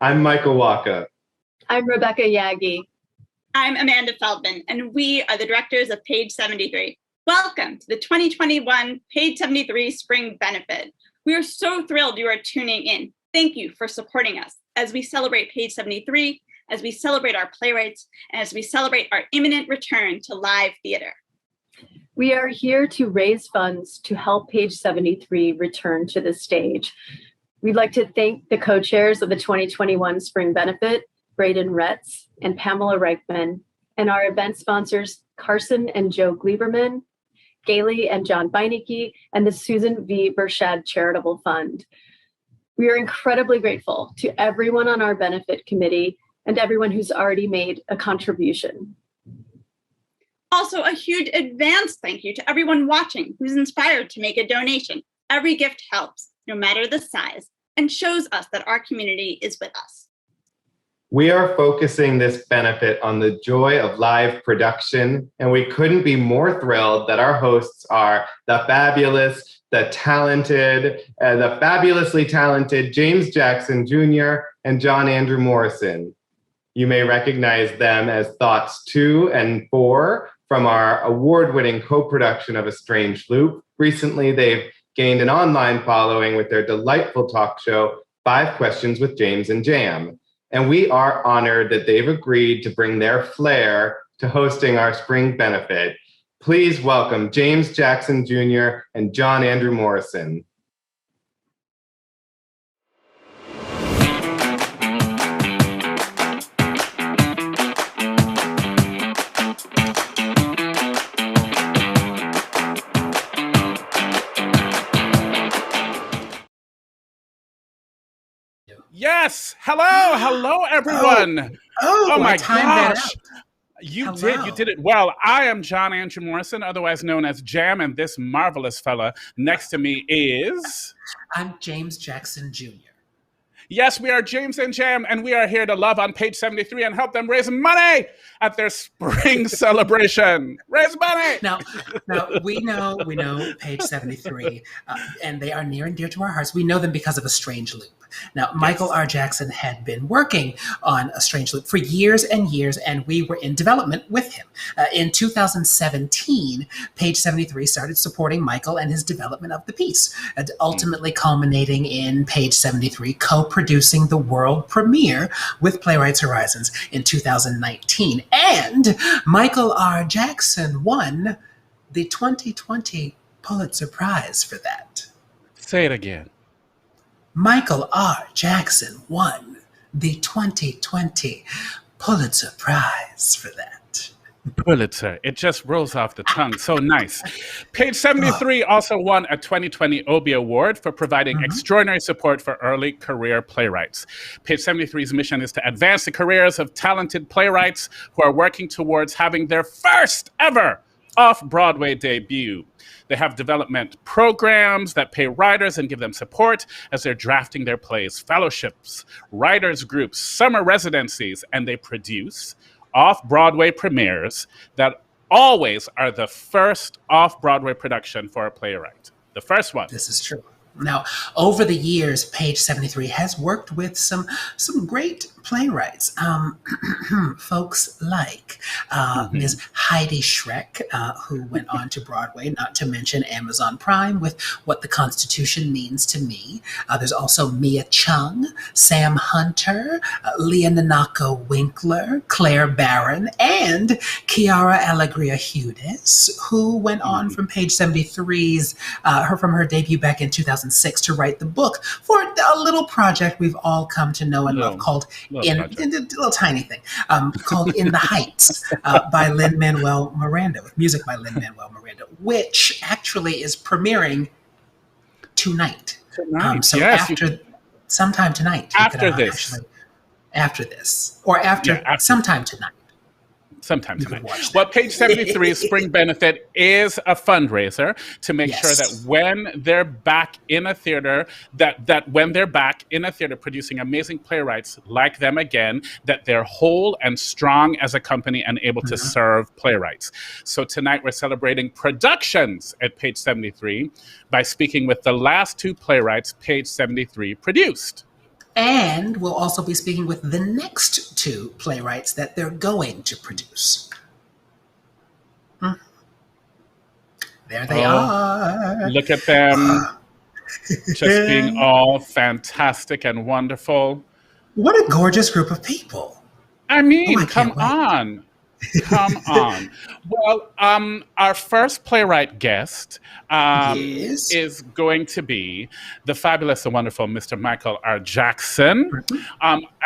I'm Michael Waka. I'm Rebecca Yagi. I'm Amanda Feldman, and we are the directors of Page 73. Welcome to the 2021 Page 73 Spring Benefit. We are so thrilled you are tuning in. Thank you for supporting us as we celebrate Page 73, as we celebrate our playwrights, and as we celebrate our imminent return to live theater. We are here to raise funds to help Page 73 return to the stage. We'd like to thank the co-chairs of the 2021 Spring Benefit, Braden Retz and Pamela Reichman, and our event sponsors, Carson and Joe Gleiberman, Gailey and John Beinecke, and the Susan V. Bershad Charitable Fund. We are incredibly grateful to everyone on our benefit committee and everyone who's already made a contribution. Also, a huge advance thank you to everyone watching who's inspired to make a donation. Every gift helps, no matter the size, and shows us that our community is with us. We are focusing this benefit on the joy of live production, and we couldn't be more thrilled that our hosts are the fabulous, the talented, the fabulously talented James Jackson Jr. and John Andrew Morrison. You may recognize them as Thoughts 2 and 4 from our award-winning co-production of A Strange Loop. Recently, they've gained an online following with their delightful talk show, 5 Questions with James and Jam. And we are honored that they've agreed to bring their flair to hosting our spring benefit. Please welcome James Jackson Jr. and John Andrew Morrison. Yes. Hello, everyone. Oh my gosh. You did it well. I am John Andrew Morrison, otherwise known as Jam, and this marvelous fella next to me is... I'm James Jackson Jr. Yes, we are James and Jam, and we are here to love on Page 73 and help them raise money at their spring celebration. Raise money! Now we know Page 73, and they are near and dear to our hearts. We know them because of A Strange Loop. Now, Michael R. Jackson had been working on A Strange Loop for years and years, and we were in development with him. In 2017, Page 73 started supporting Michael and his development of the piece, and ultimately culminating in Page 73 co-producing the world premiere with Playwrights Horizons in 2019. And Michael R. Jackson won the 2020 Pulitzer Prize for that. Say it again. Michael R. Jackson won the 2020 Pulitzer Prize for that. Pulitzer. It just rolls off the tongue. So nice. Page 73 also won a 2020 Obie Award for providing extraordinary support for early career playwrights. Page 73's mission is to advance the careers of talented playwrights who are working towards having their first ever off-Broadway debut. They have development programs that pay writers and give them support as they're drafting their plays, fellowships, writers groups, summer residencies, and they produce off-Broadway premieres that always are the first off-Broadway production for a playwright. The first one. This is true. Now, over the years, Page 73 has worked with some great playwrights, folks like Ms. Heidi Schreck, who went on to Broadway, not to mention Amazon Prime with What the Constitution Means to Me. There's also Mia Chung, Sam Hunter, Leah Nanako Winkler, Claire Barron, and Kiara Alegria Hudes, who went on from Page 73's, from her debut back in 2006 to write the book for a little project we've all come to know and love called a little tiny thing called In the Heights by Lin-Manuel Miranda, with music by Lin-Manuel Miranda, which actually is premiering tonight. Sometime tonight. After this. Sometime tonight. Sometime tonight. Well, Page 73's Spring Benefit is a fundraiser to make sure that when they're back in a theater, producing amazing playwrights like them again, that they're whole and strong as a company and able to serve playwrights. So tonight we're celebrating productions at Page 73 by speaking with the last 2 playwrights Page 73 produced. And we'll also be speaking with the next two playwrights that they're going to produce. There they are. Look at them. Just being all fantastic and wonderful. What a gorgeous group of people. I mean, I come can't wait. on. Come on. Well, our first playwright guest Yes. is going to be the fabulous and wonderful Mr. Michael R. Jackson.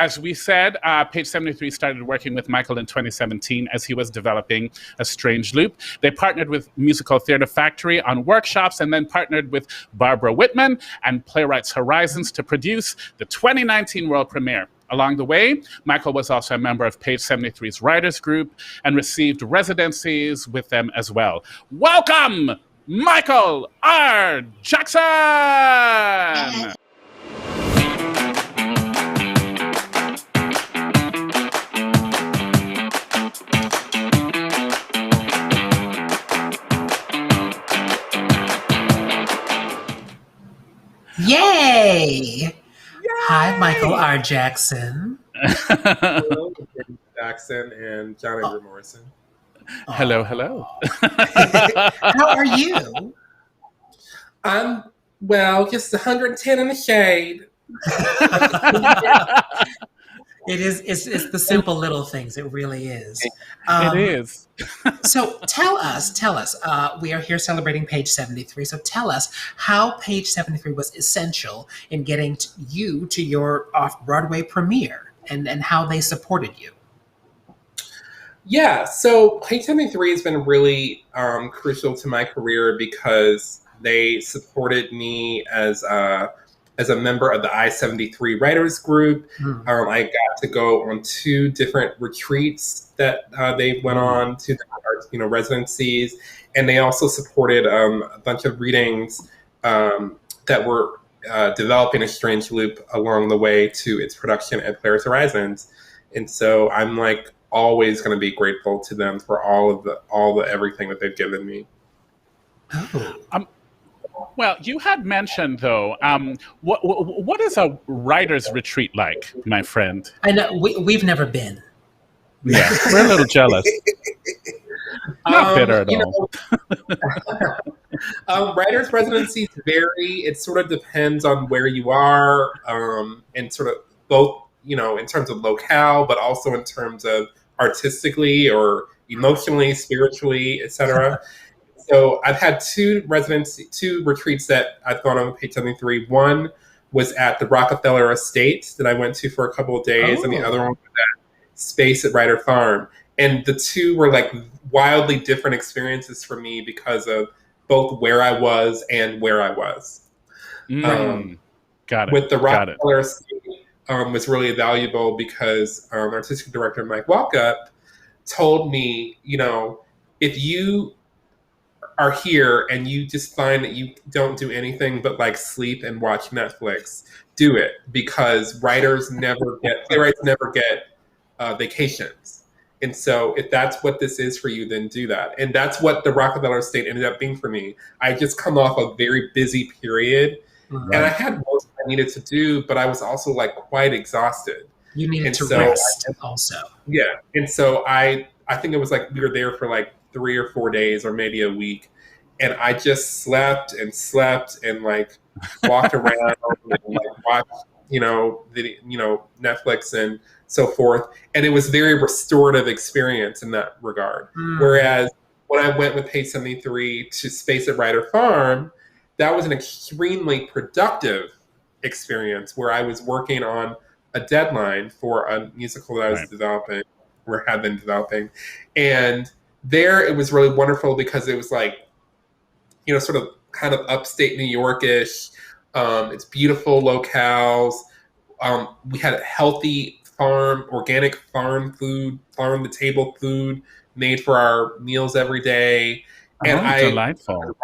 As we said, Page 73 started working with Michael in 2017 as he was developing A Strange Loop. They partnered with Musical Theatre Factory on workshops and then partnered with Barbara Whitman and Playwrights Horizons to produce the 2019 world premiere. Along the way, Michael was also a member of Page 73's writers group and received residencies with them as well. Welcome, Michael R. Jackson! Yay! Hi, Michael R. Jackson. Hello, Jackson and John Andrew Morrison. Hello, hello. How are you? I'm, well, just 110 in the shade. It's the simple little things. It really is. It is. So tell us, we are here celebrating Page 73. So tell us how Page 73 was essential in getting you to your off-Broadway premiere and how they supported you. Yeah, so Page 73 has been really crucial to my career because they supported me as a member of the I-73 writers group. I got to go on 2 different retreats that they went on, 2 different residencies, and they also supported a bunch of readings that were developing A Strange Loop along the way to its production at Playwrights Horizons. And so I'm like always going to be grateful to them for all the everything that they've given me. Well, you had mentioned, though, what is a writer's retreat like, my friend? I know, we've never been. Yeah, we're a little jealous. Not bitter at all. Writers' residencies vary. It sort of depends on where you are, and sort of both, in terms of locale, but also in terms of artistically or emotionally, spiritually, etc. So I've had 2 retreats that I've gone on Page 73. One was at the Rockefeller Estate that I went to for a couple of days, and the other one was at Space at Ryder Farm. And the 2 were like wildly different experiences for me because of both where I was and where I was. Got it. With the Rockefeller Estate was really valuable because artistic director Mike Walkup told me, if you are here and you just find that you don't do anything but like sleep and watch Netflix, do it, because playwrights never get vacations. And so if that's what this is for you, then do that. And that's what the Rockefeller Estate ended up being for me. I just come off a very busy period, and I had most I needed to do, but I was also like quite exhausted. You needed to rest also. Yeah. And so I think it was like we were there for like 3 or 4 days or maybe a week. And I just slept and like walked around and like watched, Netflix and so forth. And it was a very restorative experience in that regard. Whereas when I went with Page 73 to Space at Ryder Farm, that was an extremely productive experience where I was working on a deadline for a musical that I was developing or had been developing. And there it was really wonderful because it was like, sort of kind of upstate New York-ish. It's beautiful locales. We had a healthy organic farm to-table food made for our meals every day. And delightful.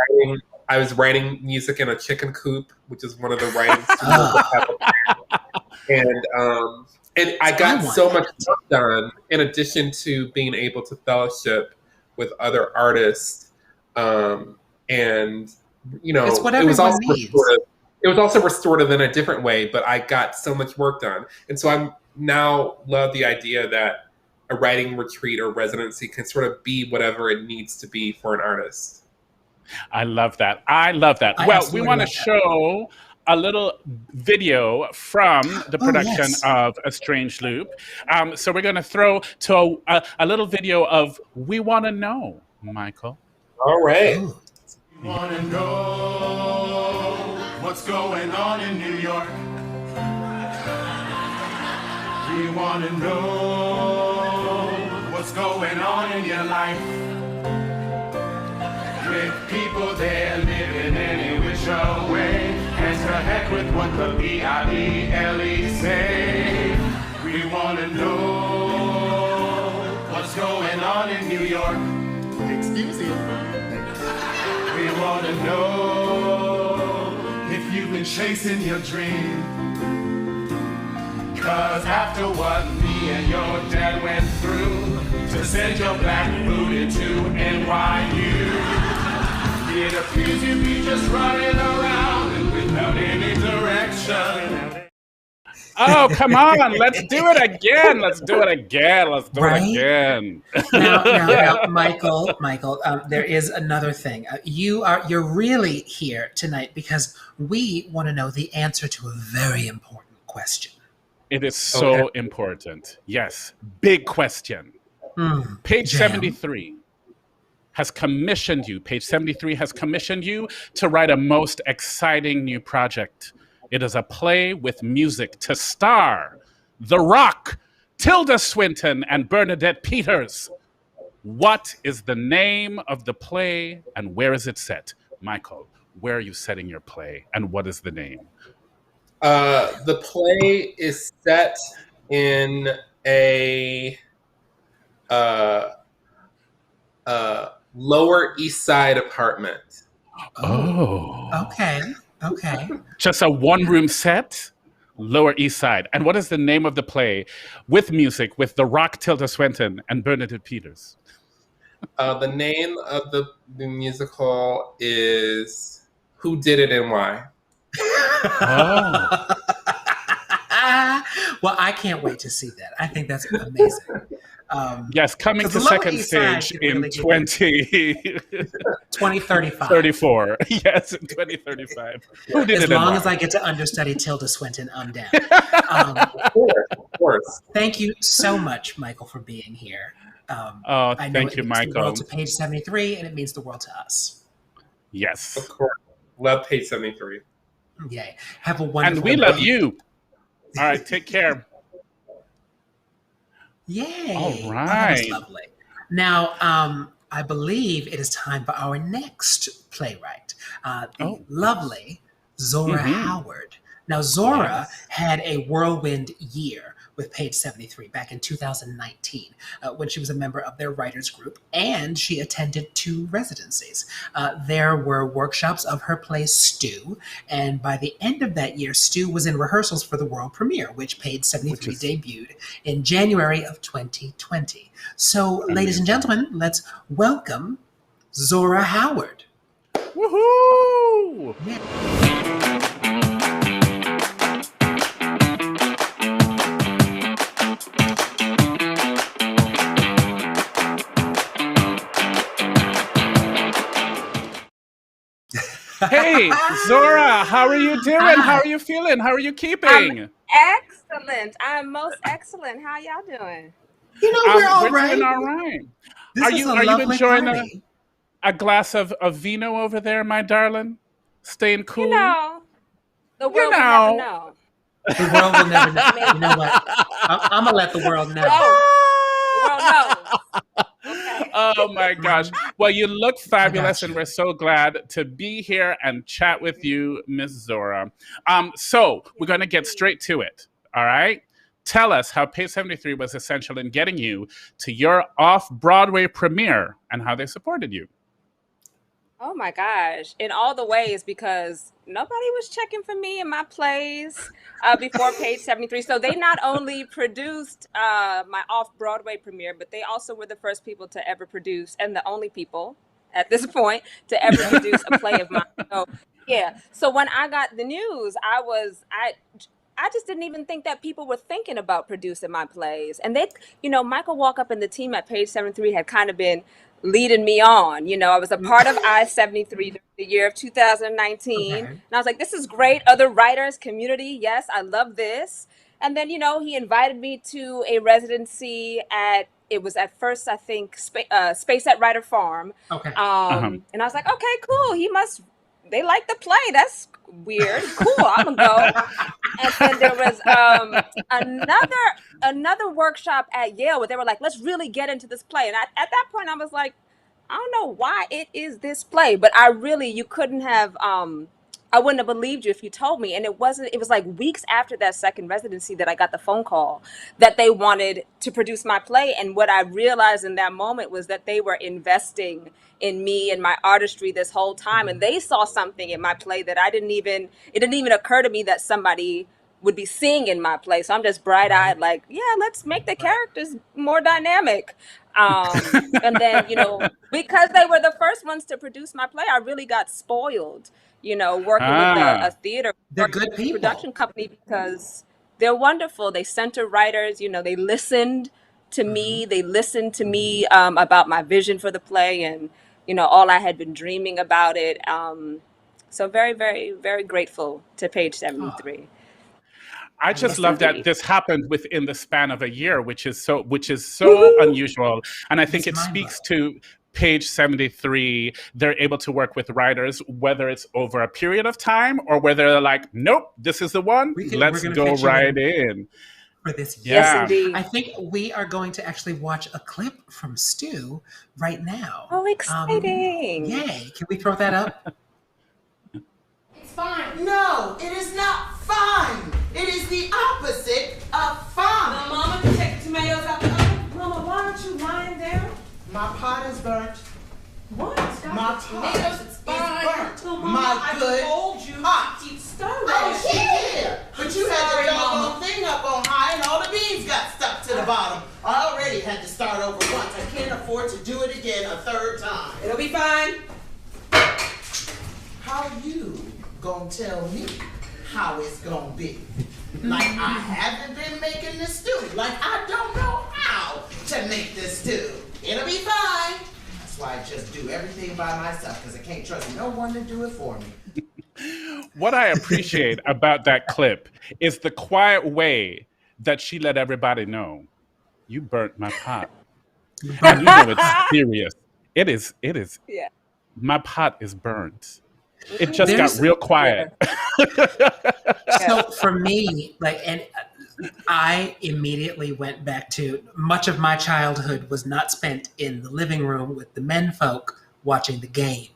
I was writing music in a chicken coop, which is one of the writing studios that have and I got so much stuff done in addition to being able to fellowship with other artists. And it's what it was also needs. it was also restorative in a different way, but I got so much work done. And so I'm now love the idea that a writing retreat or residency can sort of be whatever it needs to be for an artist. I love that. Well, we want to show a little video from the production of A Strange Loop. So we're going to throw to a little video of We Want to Know, Michael. All right. We want to know what's going on in New York. We want to know what's going on in your life. With people there living any which way, and to heck with what the B-I-B-L-E say. We want to know what's going on in New York. Excuse me. We want to know if you've been chasing your dream. Cause after what me and your dad went through to send your black booty to NYU, it appears you be just running around and without any direction. Oh, come on. Let's do it again. Now, Michael, there is another thing. You're really here tonight because we want to know the answer to a very important question. It is so important. Yes. Big question. Page 73 has commissioned you. Page 73 has commissioned you to write a most exciting new project. It is a play with music to star The Rock, Tilda Swinton, and Bernadette Peters. What is the name of the play and where is it set? Michael, where are you setting your play and what is the name? The play is set in a Lower East Side apartment. Oh. Okay. Just a one-room set, Lower East Side. And what is the name of the play with music with The Rock, Tilda Swinton, and Bernadette Peters? The name of the musical is Who Did It and Why? Oh. Well, I can't wait to see that. I think that's amazing. Yes, coming to second stage in 2035. 34. Yes, in 2035. Who did as long as I get to understudy Tilda Swinton, I'm down. Of course. Thank you so much, Michael, for being here. Thank you, Michael. It means the world to Page 73, and it means the world to us. Yes. Of course. Love Page 73. Yay. Have a wonderful And we love you. All right, take care. Yay. All right. That's lovely. Now, I believe it is time for our next playwright, the lovely Zora Howard. Now, Zora had a whirlwind year with Page 73 back in 2019 when she was a member of their writers group, and she attended 2 residencies. There were workshops of her play Stew, and by the end of that year, Stew was in rehearsals for the world premiere, which Page 73 debuted in January of 2020. So, ladies and gentlemen, let's welcome Zora Howard. Woohoo! Yeah. Hey, Zora, how are you doing? How are you feeling? How are you keeping? Excellent. I'm most excellent. How y'all doing? You know, we're all right. Doing all right. Are you enjoying a glass of vino over there, my darling? Staying cool? You know, the world will never know. The world will never know. You know what? I'm going to let the world know. Oh, the world knows. Okay. Oh my gosh. Well, you look fabulous and we're so glad to be here and chat with you, Miss Zora. So we're going to get straight to it. All right. Tell us how Page 73 was essential in getting you to your off-Broadway premiere and how they supported you. Oh my gosh. In all the ways, because nobody was checking for me in my plays before Page 73. So they not only produced my off-Broadway premiere, but they also were the first people to ever produce, and the only people at this point to ever produce a play of mine. So Yeah. So when I got the news, I just didn't even think that people were thinking about producing my plays. And they, Michael Walkup and the team at Page 73 had kind of been leading me on. I was a part of I-73 during the year of 2019. Okay. And I was like, this is great. Other writers, community. Yes, I love this. And then, he invited me to a residency it was at first, I think, Space at Writer Farm. Okay. And I was like, okay, cool. They like the play. That's weird. Cool. I'm gonna go. And then there was another workshop at Yale where they were like, let's really get into this play. And at that point, I was like, I don't know why it is this play, but you couldn't have. I wouldn't have believed you if you told me. And it was like weeks after that second residency that I got the phone call that they wanted to produce my play. And what I realized in that moment was that they were investing in me and my artistry this whole time. And they saw something in my play that it didn't even occur to me that somebody would be seeing in my play. So I'm just bright-eyed, like, yeah, let's make the characters more dynamic. And then, because they were the first ones to produce my play, I really got spoiled, working with a theater They're good people. production company, because they're wonderful. They center writers, they listened to me. They listened to me about my vision for the play and, all I had been dreaming about it. So very, very, very grateful to Page 73. I just love that this happened within the span of a year, which is so unusual. And I think it speaks to Page 73. They're able to work with writers, whether it's over a period of time or whether they're like, nope, this is the one. Let's go right in. For this year. Yes, indeed. I think we are going to actually watch a clip from Stu right now. Oh, exciting. Yay. Can we throw that up? Fun. No, it is not fun. It is the opposite of fun. Now, Mama, you take the tomatoes out the oven. Mama, why aren't you lying down? My pot is burnt. What? My pot is burnt. Mama, My good told you pot. keep stirring. Oh, she did. But you had the doggone thing up on high and all the beans got stuck to the bottom. I already had to start over once. I can't afford to do it again a third time. It'll be fine. How you gonna tell me how it's gonna be? Like I haven't been making this stew. Like I don't know how to make this stew. It'll be fine. That's why I just do everything by myself, because I can't trust no one to do it for me. What I appreciate about that clip is the quiet way that she let everybody know, you burnt my pot. And you know it's serious. It is. Yeah. My pot is burnt. It just got real quiet. So for me, I immediately went back to much of my childhood was not spent in the living room with the men folk watching the game.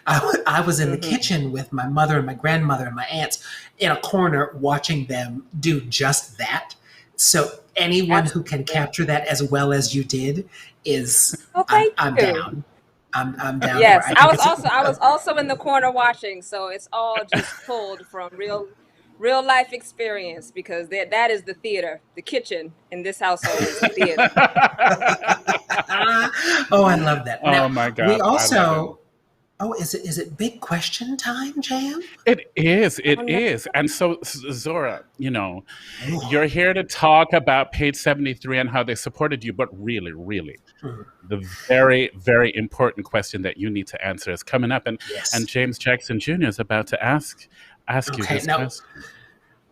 I was in the kitchen with my mother and my grandmother and my aunts in a corner watching them do just that. So anyone who can capture that as well as you did is, I'm down. I'm down. Yes, I was also in the corner watching, so it's all just pulled from real life experience, because that is the theater. The kitchen in this household is the theater. Oh, I love that. Now, oh my God! We also. Oh, is it big question time, Jam? It is. And so, Zora, you're here to talk about Page 73 and how they supported you, but really, the very, very important question that you need to answer is coming up, and James Jackson Jr. is about to ask you this question.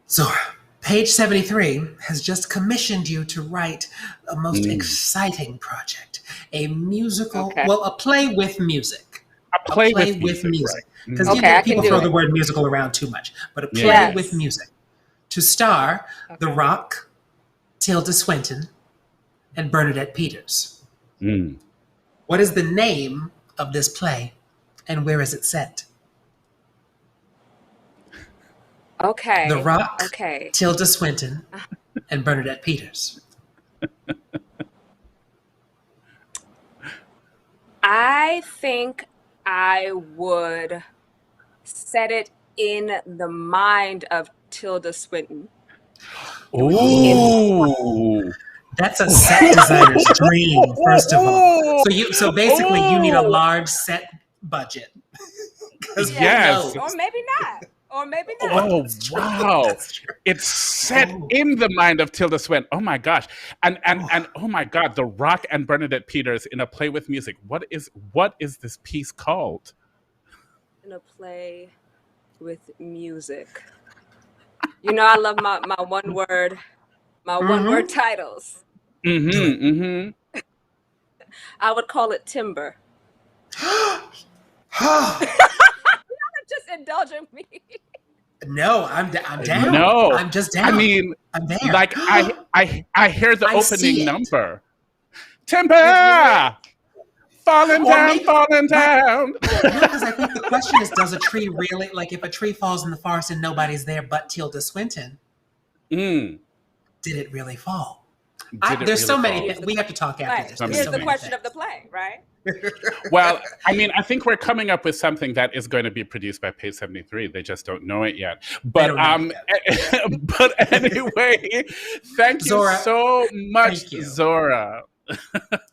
Zora, Page 73 has just commissioned you to write a most exciting project, a musical, a play with music. A play with music. Because right. People throw the word musical around too much. But a play with music. To star The Rock, Tilda Swinton, and Bernadette Peters. What is the name of this play, and where is it set? Okay. The Rock, Tilda Swinton, and Bernadette Peters. I think I would set it in the mind of Tilda Swinton. Ooh. That's a set designer's dream, first of all. So basically you need a large set budget. Yes. Or maybe not. Or maybe not. Oh, wow. It's set in the mind of Tilda Swinton. Oh my gosh. And oh my God, The Rock and Bernadette Peters in a play with music. What is this piece called? In a play with music. You know, I love my one word titles. I would call it Timber. Just indulging me. No, I'm down. No, I'm just down. I mean, I'm there. Like I hear the opening number. Timber, falling down. No, because I think the question is, does a tree really, like, if a tree falls in the forest and nobody's there but Tilda Swinton, did it really fall? There's so many. We have to talk after this. Here's the question of the play, right? Well, I mean, I think we're coming up with something that is going to be produced by Page 73. They just don't know it yet. But but anyway, thank you so much, Zora.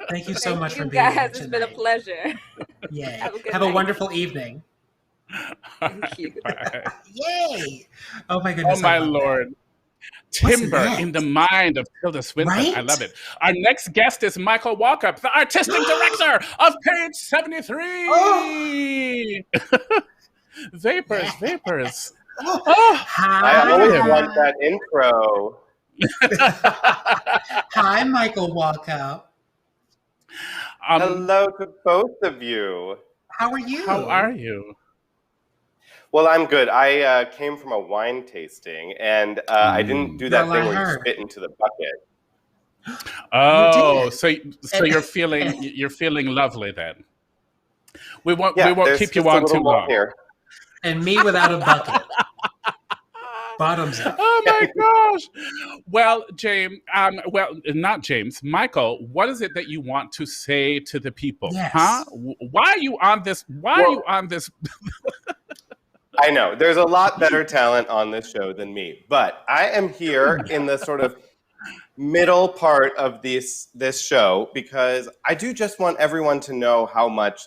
Thank you so much for being here. Guys, it's been a pleasure. Yeah. Have a wonderful evening. Thank you. Yay! Oh my goodness! Oh my Lord. Timber in the mind of Tilda Swinton. Right? I love it. Our next guest is Michael Walkup, the artistic director of Page 73. Vapors. I always want that intro. Hi, Michael Walkup. Hello to both of you. How are you? How are you? Well, I'm good. I came from a wine tasting, and I didn't do that thing where you spit into the bucket. Oh, so you're feeling lovely then. We won't keep you on too long. Here. And me without a bucket. Bottoms up. Oh my gosh. Well, not James. Michael, what is it that you want to say to the people? Yes. Huh? Why are you on this? Why are you on this? I know there's a lot better talent on this show than me, but I am here in the sort of middle part of this show because I do just want everyone to know how much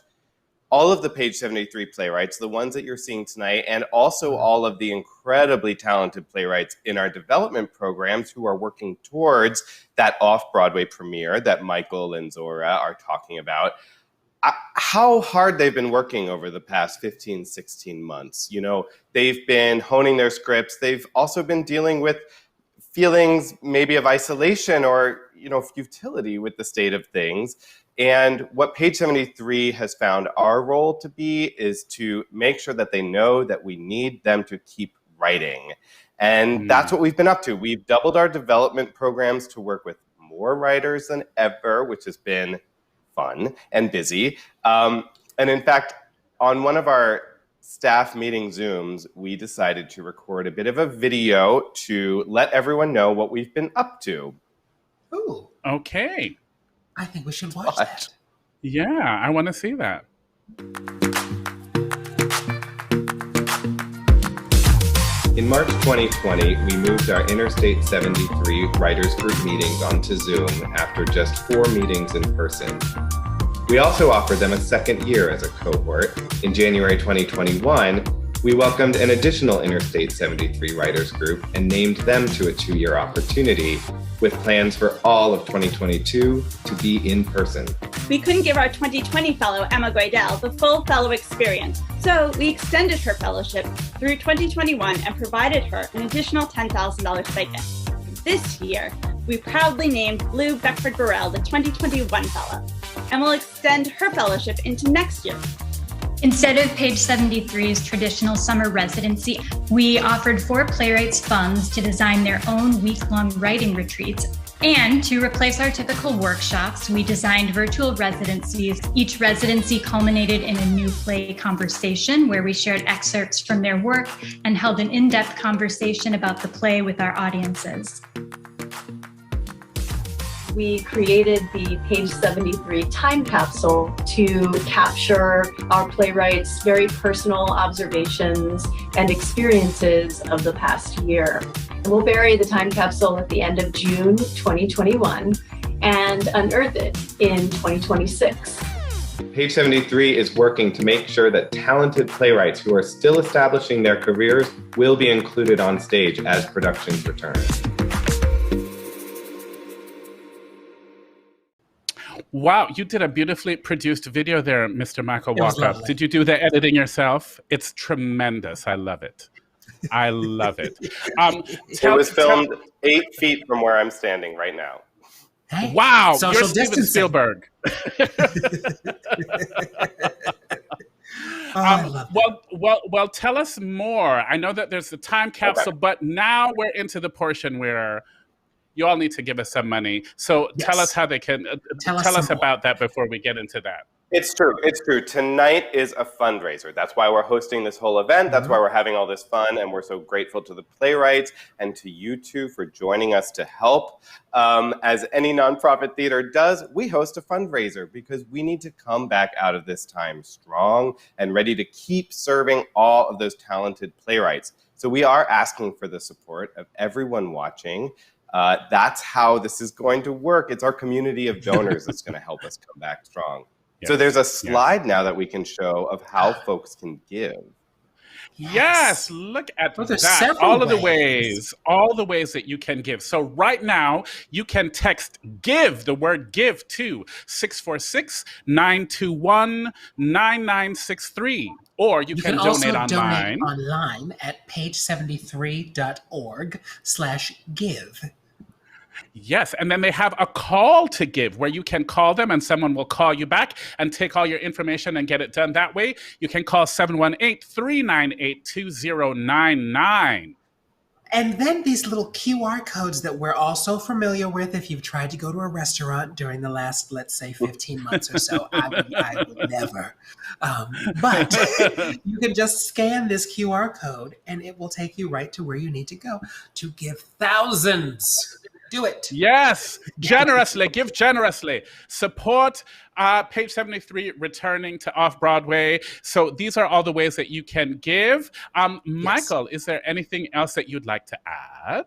all of the Page 73 playwrights, the ones that you're seeing tonight, and also all of the incredibly talented playwrights in our development programs who are working towards that off-Broadway premiere that Michael and Zora are talking about, how hard they've been working over the past 15, 16 months. You know, they've been honing their scripts. They've also been dealing with feelings maybe of isolation or, futility with the state of things. And what Page 73 has found our role to be is to make sure that they know that we need them to keep writing. And that's what we've been up to. We've doubled our development programs to work with more writers than ever, which has been fun and busy. And in fact, on one of our staff meeting Zooms, we decided to record a bit of a video to let everyone know what we've been up to. Ooh. Okay. I think we should watch that. Yeah, I want to see that. In March 2020, we moved our Interstate 73 Writers Group meetings onto Zoom after just 4 meetings in person. We also offered them a second year as a cohort. In January 2021, we welcomed an additional Interstate 73 Writers Group and named them to a 2-year opportunity, with plans for all of 2022 to be in person. We couldn't give our 2020 fellow, Emma Guidel, the full fellow experience, so we extended her fellowship through 2021 and provided her an additional $10,000 stipend. This year, we proudly named Bleu Beckford-Burrell the 2021 fellow, and will extend her fellowship into next year. Instead of Page 73's traditional summer residency, we offered 4 playwrights funds to design their own week-long writing retreats. And to replace our typical workshops, we designed virtual residencies. Each residency culminated in a new play conversation where we shared excerpts from their work and held an in-depth conversation about the play with our audiences. We created the Page 73 time capsule to capture our playwrights' very personal observations and experiences of the past year. And we'll bury the time capsule at the end of June 2021 and unearth it in 2026. Page 73 is working to make sure that talented playwrights who are still establishing their careers will be included on stage as productions return. Wow, you did a beautifully produced video there, Mr. Michael Walker. Did you do the editing yourself? It's tremendous. I love it. I love it. It was filmed 8 feet from where I'm standing right now. Hey, wow, you're Steven distancing. Spielberg. I love that. Well, tell us more. I know that there's the time capsule, but now we're into the portion where you all need to give us some money. So tell us how they can, tell us about that before we get into that. It's true. It's true. Tonight is a fundraiser. That's why we're hosting this whole event. That's why we're having all this fun. And we're so grateful to the playwrights and to you two for joining us to help. As any nonprofit theater does, we host a fundraiser because we need to come back out of this time strong and ready to keep serving all of those talented playwrights. So we are asking for the support of everyone watching. That's how this is going to work. It's our community of donors that's going to help us come back strong. Yes. So there's a slide now that we can show of how folks can give. Yes, look at that. All of the ways that you can give. So right now, you can text GIVE, the word GIVE, to 646-921-9963. Or you can donate online. Donate online at page73.org/give. Yes, and then they have a call to give where you can call them and someone will call you back and take all your information and get it done that way. You can call 718-398-2099. And then these little QR codes that we're all so familiar with if you've tried to go to a restaurant during the last, let's say, 15 months or so. I would never. But you can just scan this QR code and it will take you right to where you need to go to give thousands. Do it. Yes, generously, give generously. Support Page 73 returning to Off-Broadway. So these are all the ways that you can give. Michael, is there anything else that you'd like to add?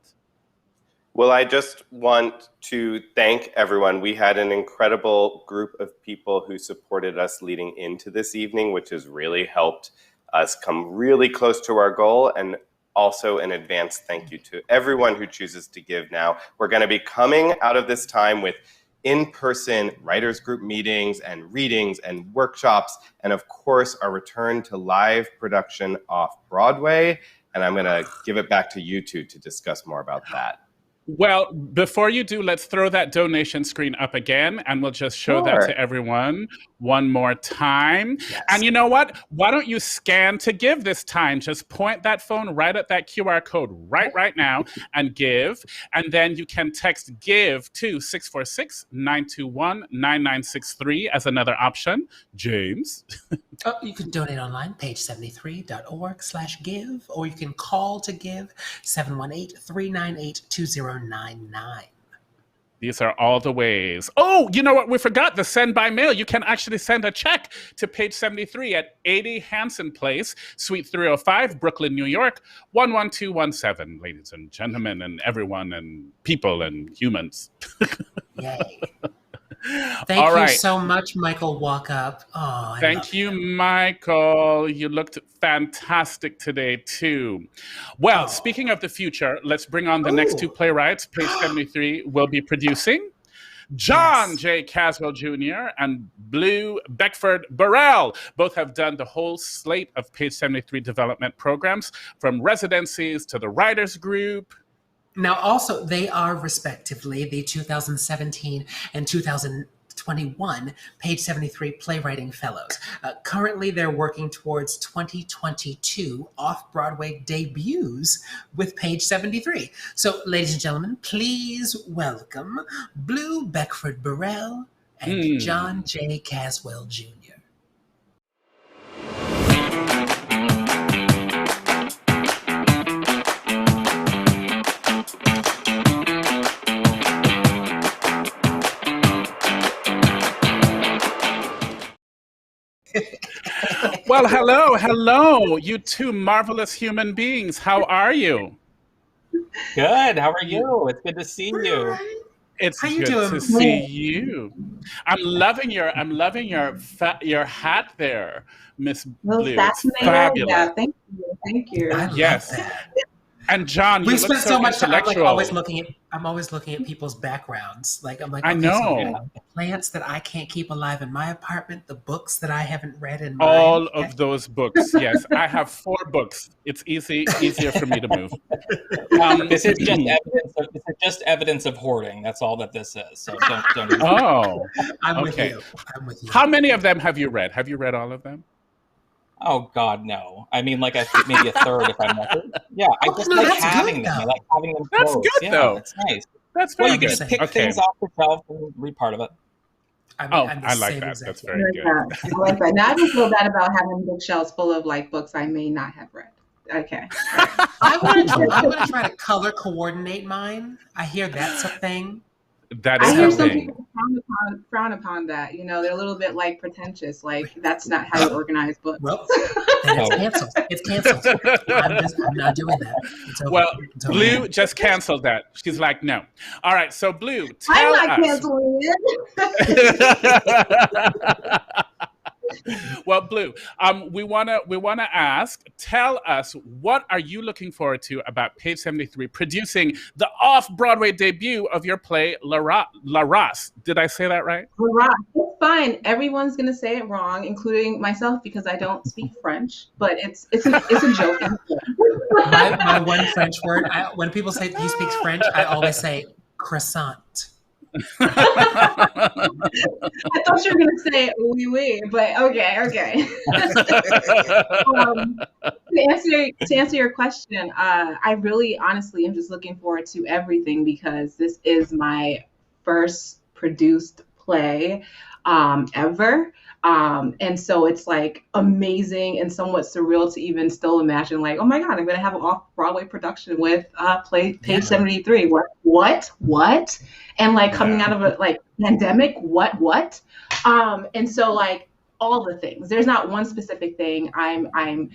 Well, I just want to thank everyone. We had an incredible group of people who supported us leading into this evening, which has really helped us come really close to our goal. And also an advance thank you to everyone who chooses to give now. We're going to be coming out of this time with in-person writers group meetings and readings and workshops, and of course, our return to live production off-Broadway. And I'm going to give it back to you two to discuss more about that. Well, before you do, let's throw that donation screen up again, and we'll just show that to everyone one more time. Yes. And you know what? Why don't you scan to give this time? Just point that phone right at that QR code right now and give. And then you can text GIVE to 646-921-9963 as another option. James? You can donate online, page73.org/give, or you can call to give 718-398-2099. These are all the ways. Oh, you know what? We forgot the send by mail. You can actually send a check to Page 73 at 80 Hanson Place, Suite 305, Brooklyn, New York, 11217, ladies and gentlemen, and everyone, and people, and humans. Yay. Thank you so much, Michael Walkup. Oh, Thank you, Michael. You looked fantastic today, too. Well, speaking of the future, let's bring on the next two playwrights Page 73 will be producing. John J. Caswell Jr. and Bleu Beckford-Burrell both have done the whole slate of Page 73 development programs, from residencies to the writers group. Now, also, they are respectively the 2017 and 2021 Page 73 Playwriting Fellows. Currently, they're working towards 2022 off-Broadway debuts with Page 73. So, ladies and gentlemen, please welcome Bleu Beckford-Burrell and John J. Caswell Jr. Well, hello, you two marvelous human beings. How are you? Good. How are you? It's good to see you. It's How you good doing? to see you. I'm loving your hat there, Miss Little Blue. It's fascinator. fabulous. Yeah, thank you. Thank you. I love Yes. that. And John, you We look spent so so much time. I'm like intellectual. I'm always looking at people's backgrounds. Like I'm like, I okay, so know. the plants that I can't keep alive in my apartment, the books that I haven't read in All mine. of those books, yes. I have 4 books. It's easier for me to move. This is just evidence of hoarding. That's all that this is. So don't. Even Oh, I'm with okay. you. I'm with you. How many of them have you read? Have you read all of them? Oh God, no. I mean, like maybe a third if I'm lucky. Yeah, I just no, like that's having good, them. I though. like having them. That's close. good, Yeah, though. it's nice. That's Well, very you can good. just pick Okay. things off the shelf and read part of it. I'm the I like same that. exact That's thing. very good. I like that. Now I just feel bad about having bookshelves full of like books I may not have read. Okay. I want to try to color coordinate mine. I hear that's a thing. That I is hear a some thing. people frown upon that. You know, they're a little bit like pretentious. Like that's not how you organize books. Well, then it's canceled. It's canceled. I'm not doing that. It's over. Well, It's over. Blue just canceled that. She's like, no. All right, so Blue, I'm tell not us. canceling it. Well, Blue, we wanna ask. Tell us, what are you looking forward to about Page 73 producing the off-Broadway debut of your play La Race? Did I say that right? Right. It's fine. Everyone's gonna say it wrong, including myself, because I don't speak French. But it's a joke. My one French word. When people say he speaks French, I always say croissant. I thought you were gonna say oui, oui, but okay. To answer your question, I really honestly am just looking forward to everything because this is my first produced play ever. And so it's like amazing and somewhat surreal to even still imagine like, oh my God, I'm going to have an off-Broadway production with Page 73. What? And like coming out of a like pandemic, what? And so like all the things, there's not one specific thing I'm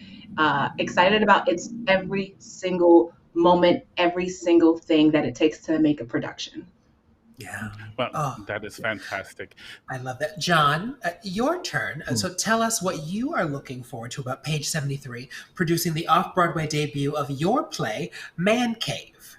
excited about. It's every single moment, every single thing that it takes to make a production. Yeah. Well, that is fantastic. I love that. John, your turn. So tell us what you are looking forward to about Page 73, producing the off-Broadway debut of your play, Man Cave.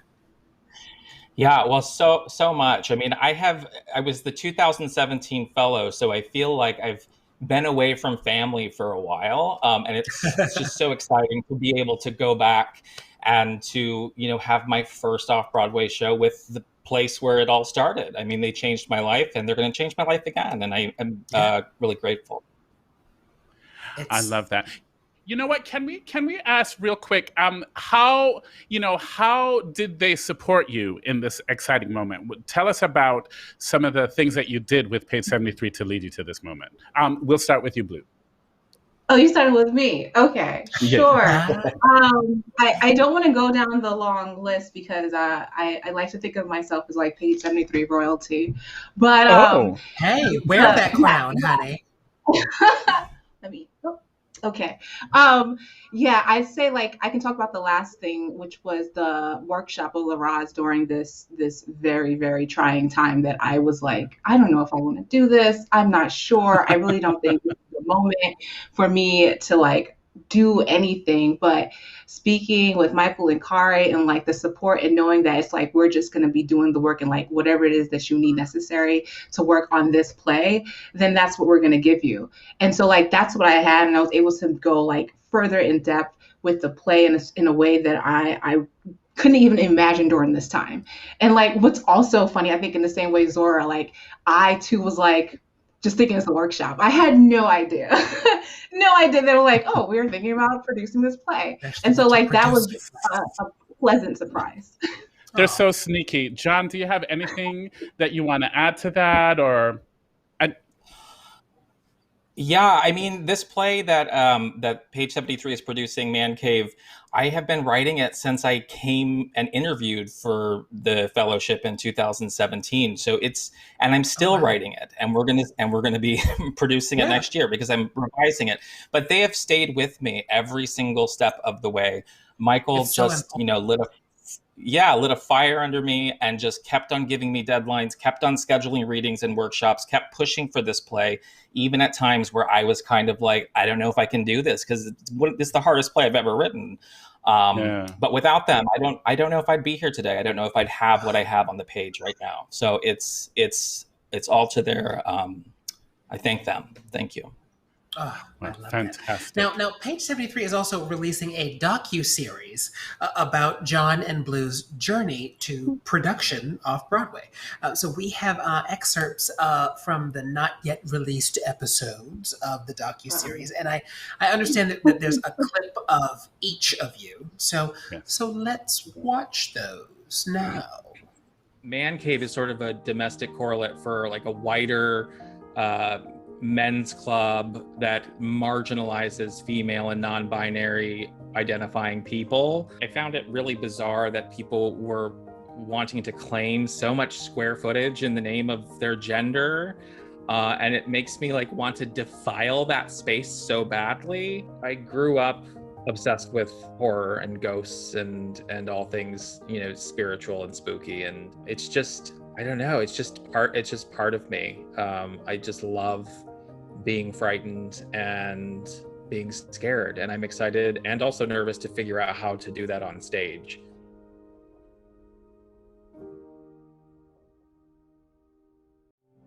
Yeah, well, so much. I mean, I was the 2017 fellow, so I feel like I've been away from family for a while, and it's just so exciting to be able to go back and to have my first off-Broadway show with the place where it all started. I mean, they changed my life, and they're going to change my life again, and I am really grateful. I love that. You know what? Can we ask real quick? How did they support you in this exciting moment? Tell us about some of the things that you did with Page 73 to lead you to this moment. We'll start with you, Bleu. Oh, you started with me. Okay, sure. I don't want to go down the long list because I like to think of myself as like Page 73 royalty. But hey, wear that crown, honey. Okay. I'd say like I can talk about the last thing, which was the workshop of La Race during this very, very trying time that I was like, I don't know if I want to do this. I'm not sure. I really don't think this is the moment for me to like do anything. But speaking with Michael and Kari and like the support and knowing that it's like we're just going to be doing the work and like whatever it is that you need necessary to work on this play, then that's what we're going to give you. And so like that's what I had, and I was able to go like further in depth with the play in a way that I couldn't even imagine during this time. And like what's also funny, I think in the same way Zora, like I too was like just thinking it's a workshop. I had no idea. No idea. They were like, oh, we were thinking about producing this play. And so like that was a pleasant surprise. They're so sneaky. John, do you have anything that you want to add to that or? Yeah, I mean, this play that Page 73 is producing, Man Cave, I have been writing it since I came and interviewed for the fellowship in 2017. So and I'm still writing it, and we're gonna be producing it next year because I'm revising it. But they have stayed with me every single step of the way. Michael lit lit a fire under me and just kept on giving me deadlines, kept on scheduling readings and workshops, kept pushing for this play, even at times where I was kind of like, I don't know if I can do this because it's the hardest play I've ever written. But without them, I don't know if I'd be here today. I don't know if I'd have what I have on the page right now. So it's all to their, I thank them. Thank you. Oh, I love fantastic. That. Now, Page 73 is also releasing a docu-series about John and Bleu's journey to production off Broadway. So we have excerpts from the not yet released episodes of the docu-series, and I understand that there's a clip of each of you. So let's watch those now. Man Cave is sort of a domestic correlate for like a wider men's club that marginalizes female and non-binary identifying people. I found it really bizarre that people were wanting to claim so much square footage in the name of their gender. And it makes me like want to defile that space so badly. I grew up obsessed with horror and ghosts and all things, spiritual and spooky. And it's just, I don't know, it's just part of me. I just love being frightened and being scared, and I'm excited and also nervous to figure out how to do that on stage.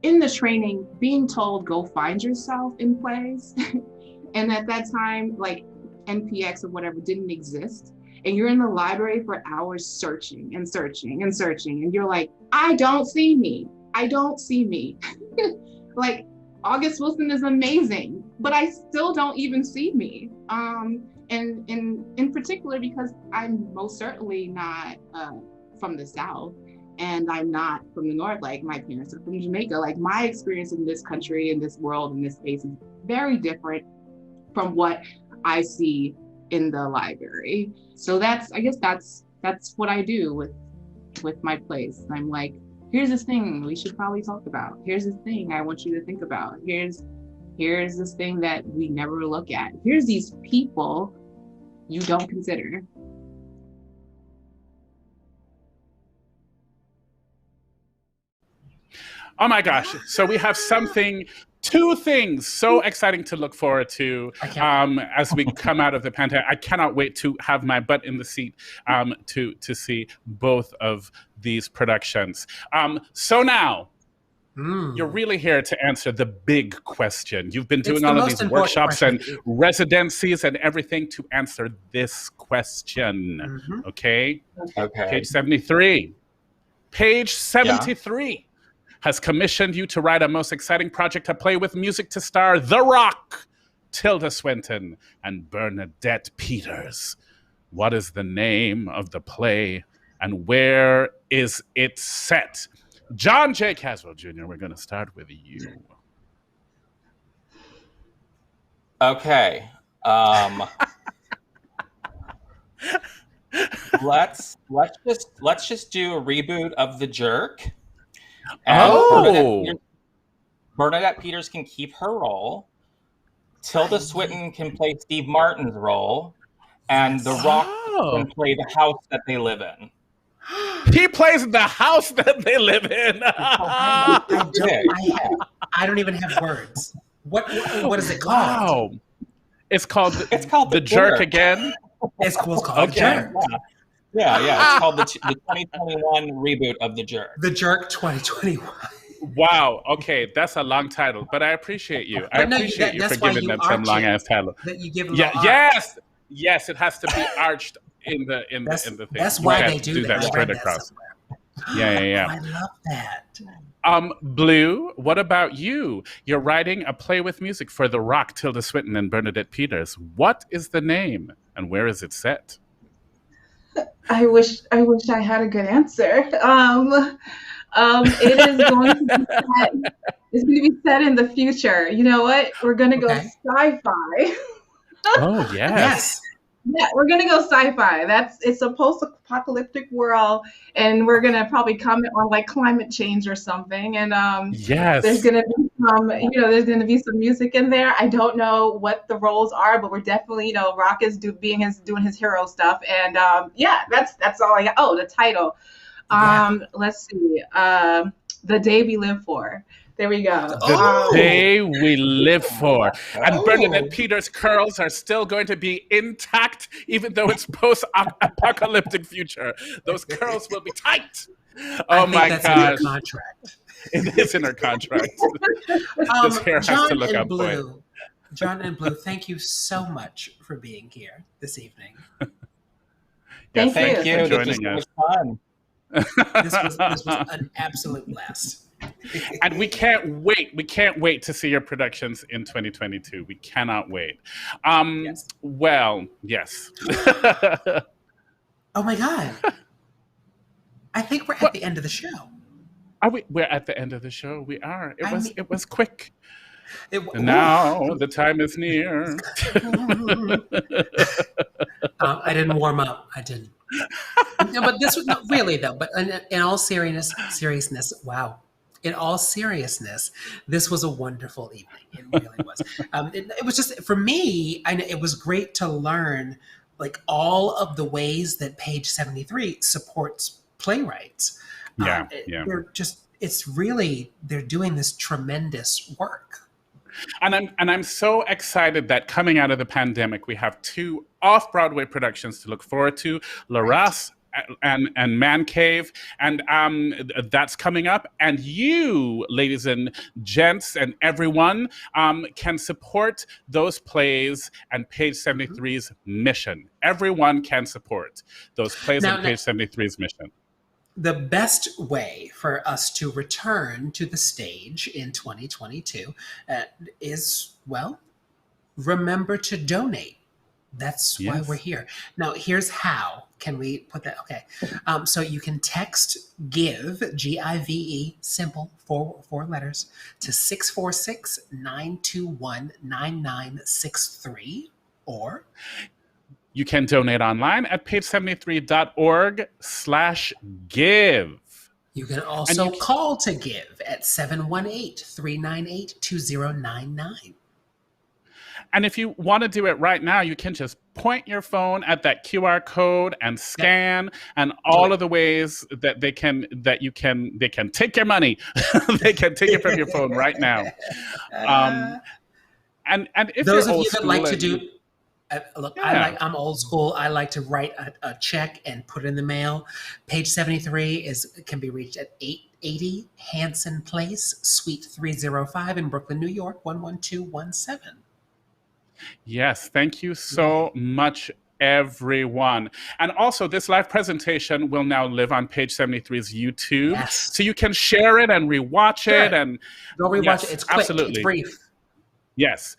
In the training, being told go find yourself in plays, and at that time, like NPX or whatever didn't exist, and you're in the library for hours searching and searching and searching, and you're like, I don't see me. Like, August Wilson is amazing, but I still don't even see me. And in particular, because I'm most certainly not from the South, and I'm not from the North. Like, my parents are from Jamaica. Like, my experience in this country, in this world, in this space is very different from what I see in the library. So I guess that's what I do with my plays. I'm like, here's this thing we should probably talk about. Here's this thing I want you to think about. Here's this thing that we never look at. Here's these people you don't consider. Oh my gosh. So we have two things so exciting to look forward to as we come out of the pandemic. I cannot wait to have my butt in the seat to see both of these productions. So now, you're really here to answer the big question. You've been doing all of these workshops and residencies and everything to answer this question. Okay? Page 73. Page 73 has commissioned you to write a most exciting project to play with music to star The Rock, Tilda Swinton, and Bernadette Peters. What is the name of the play and where is it set? John J. Caswell Jr., we're going to start with you. Okay. Let's just do a reboot of The Jerk. And Bernadette Peters can keep her role. Tilda Swinton can play Steve Martin's role, and The Rock can play the house that they live in. He plays the house that they live in. I don't even have words. What is it called? Wow. It's called The Jerk again. It's called The Jerk. Yeah. It's called the 2021 reboot of The Jerk. The Jerk 2021. Wow. Okay, that's a long title, but I appreciate you. I appreciate you for giving them some long ass title. That you give them yes, it has to be arched in the thing. That's why they do that straight across. Yeah. I love that. Bleu, what about you? You're writing a play with music for The Rock, Tilda Swinton, and Bernadette Peters. What is the name and where is it set? I wish I had a good answer. It is going to be set in the future. You know what? We're going to go sci-fi. Oh, yes. Yeah, we're going to go sci-fi. It's a post-apocalyptic world, and we're going to probably comment on like climate change or something. And there's going to be There's going to be some music in there. I don't know what the roles are, but we're definitely, Rock is doing his hero stuff. And that's all I got. Oh, the title. Let's see. The Day We Live For. There we go. The Day We Live For. And Bernadette Peters' curls are still going to be intact, even though it's post-apocalyptic future. Those curls will be tight. Oh my gosh. In her contract. It is in her contract. This hair has to look up for it. John and Bleu, thank you so much for being here this evening. Thank you for joining us. Fun. This was an absolute blast. And we can't wait to see your productions in 2022. We cannot wait. Yes. Well, yes. Oh my God. I think we're at the end of the show. Are we? We're at the end of the show. We are. It was quick. And now the time is near. I didn't warm up. I didn't. No, but this was really though. But in all seriousness, wow. In all seriousness, this was a wonderful evening. It really was. It was just for me. It was great to learn like all of the ways that Page 73 supports playwrights. They're doing this tremendous work. And I'm so excited that coming out of the pandemic, we have 2 off-Broadway productions to look forward to, La Race and Man Cave, and that's coming up. And you, ladies and gents and everyone, can support those plays and Page 73's mission. Everyone can support those plays and Page 73's mission. The best way for us to return to the stage in 2022 is, well, remember to donate. That's why we're here. Now, here's how. Can we put that? Okay. So you can text GIVE, G-I-V-E, simple, four letters, to 646-921-9963, or you can donate online at page73.org/give. You can also call to give at 718-398-2099. And if you want to do it right now, you can just point your phone at that QR code and scan, and all of the ways that they can take your money. They can take it from your phone right now. And if those you're of old you that school like to do. Look, Yeah. I'm old school. I like to write a check and put it in the mail. Page 73 can be reached at 880 Hanson Place, Suite 305 in Brooklyn, New York, 11217. Yes, thank you so much, everyone. And also, this live presentation will now live on Page 73's YouTube. Yes. So you can share it and rewatch it. And go rewatch it. It's quick. Absolutely. It's brief. Yes.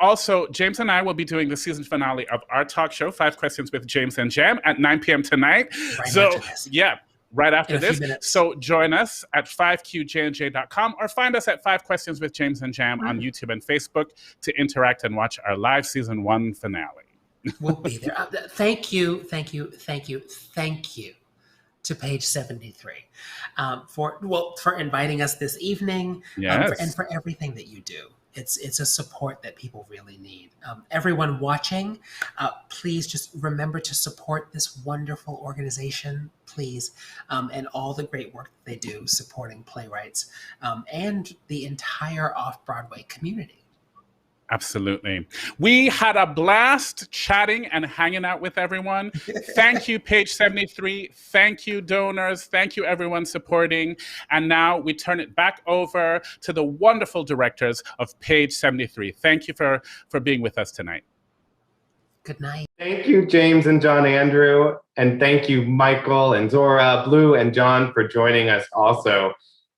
Also, James and I will be doing the season finale of our talk show, 5 Questions with James and Jam, at 9 p.m. tonight. Right after this. So join us at 5qjnj.com or find us at 5 Questions with James and Jam on YouTube and Facebook to interact and watch our live season 1 finale. We'll be there. Thank you to Page 73 for inviting us this evening. Yes. And for everything that you do. It's a support that people really need. Everyone watching, please just remember to support this wonderful organization, please, and all the great work that they do supporting playwrights and the entire off-Broadway community. Absolutely. We had a blast chatting and hanging out with everyone. Thank you, Page 73. Thank you, donors. Thank you, everyone supporting. And now we turn it back over to the wonderful directors of Page 73. Thank you for being with us tonight. Good night. Thank you, James and John Andrew. And thank you, Michael and Zora, Bleu, and John for joining us also.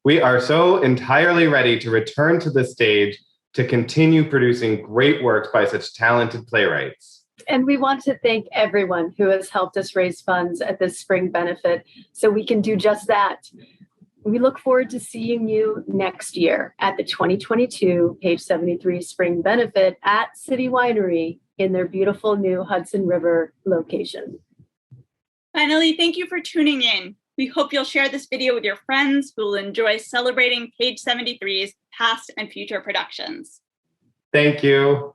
We are so entirely ready to return to the stage to continue producing great works by such talented playwrights. And we want to thank everyone who has helped us raise funds at this spring benefit so we can do just that. We look forward to seeing you next year at the 2022 Page 73 Spring Benefit at City Winery in their beautiful new Hudson River location. Finally, thank you for tuning in. We hope you'll share this video with your friends who will enjoy celebrating Page 73's past and future productions. Thank you.